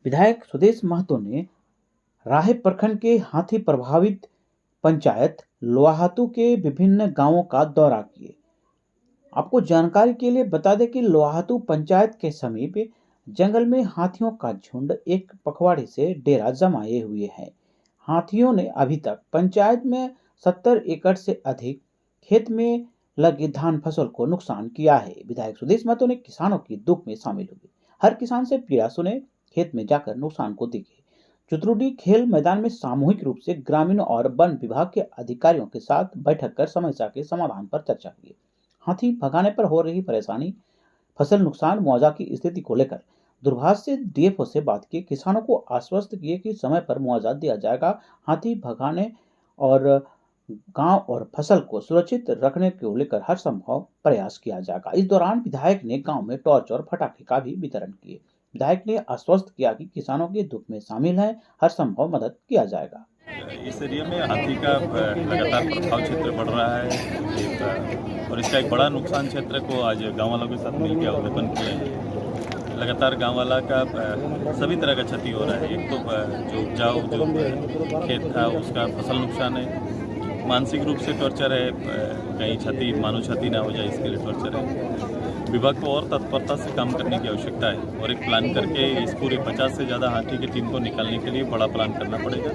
विधायक सुदेश महतो ने राहे प्रखंड के हाथी प्रभावित पंचायत लोहातू के विभिन्न गांवों का दौरा किए। आपको जानकारी के लिए बता दें कि लोहातू पंचायत के समीप जंगल में हाथियों का झुंड एक पखवाड़े से डेरा जमाए हुए है। हाथियों ने अभी तक पंचायत में 70 एकड़ से अधिक खेत में लगी धान फसल को नुकसान किया है। विधायक सुदेश महतो ने किसानों की दुख में शामिल हुए, हर किसान से पीड़ा सुने, खेत में जाकर नुकसान को देखे। चुतरुडी खेल मैदान में सामूहिक रूप से ग्रामीणों और वन विभाग के अधिकारियों के साथ बैठक कर समस्या के समाधान पर चर्चा की। हाथी भगाने पर हो रही परेशानी, फसल नुकसान, मुआवजा की स्थिति को लेकर दूरभाष से डीएफओ से बात की। किसानों को आश्वस्त किए कि समय पर मुआवजा दिया जाएगा। हाथी भगाने और गांव और फसल को सुरक्षित रखने को लेकर हर संभव प्रयास किया जाएगा। इस दौरान विधायक ने गांव में टॉर्च और पटाखे का भी वितरण किए। विधायक ने आश्वस्त किया कि किसानों के दुख में शामिल है, हर संभव मदद किया जाएगा। इस एरिया में हाथी का लगातार प्रभाव क्षेत्र बढ़ रहा है और इसका एक बड़ा नुकसान क्षेत्र को आज गांव वालों के साथ मिलकर अवलोकन किए हैं। लगातार गांव वाला का सभी तरह का क्षति हो रहा है। एक तो जो उपजाऊ जो खेत था उसका फसल नुकसान है, मानसिक रूप से टॉर्चर है, कहीं क्षति मानो क्षति ना हो जाए इसके लिए टॉर्चर है। विभाग को और तत्परता से काम करने की आवश्यकता है और एक प्लान करके इस पूरे 50 से ज़्यादा हाथी की टीम को निकालने के लिए बड़ा प्लान करना पड़ेगा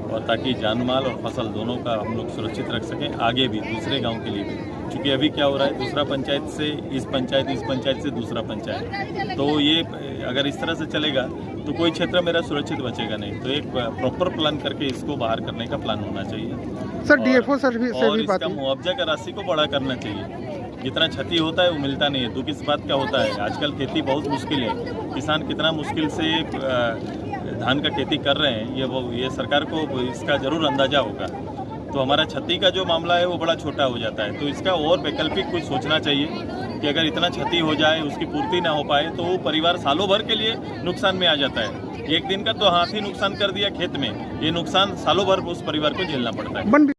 और ताकि जान माल और फसल दोनों का हम लोग सुरक्षित रख सकें, आगे भी दूसरे गांव के लिए भी। क्योंकि अभी क्या हो रहा है, दूसरा पंचायत से इस पंचायत से दूसरा पंचायत, तो ये अगर इस तरह से चलेगा तो कोई क्षेत्र मेरा सुरक्षित बचेगा नहीं। तो एक प्रॉपर प्लान करके इसको बाहर करने का प्लान होना चाहिए सर। डीएफओ सर भी और इसका मुआवजा का राशि को बड़ा करना चाहिए। जितना क्षति होता है वो मिलता नहीं है। दुख इस बात का होता है, आजकल खेती बहुत मुश्किल है, किसान कितना मुश्किल से धान का खेती कर रहे हैं, ये सरकार को इसका जरूर अंदाजा होगा। तो हमारा क्षति का जो मामला है वो बड़ा छोटा हो जाता है। तो इसका और वैकल्पिक कुछ सोचना चाहिए कि अगर इतना क्षति हो जाए, उसकी पूर्ति ना हो पाए तो वो परिवार सालों भर के लिए नुकसान में आ जाता है। एक दिन का तो हाथी नुकसान कर दिया खेत में, ये नुकसान सालों भर उस परिवार को झेलना पड़ता है।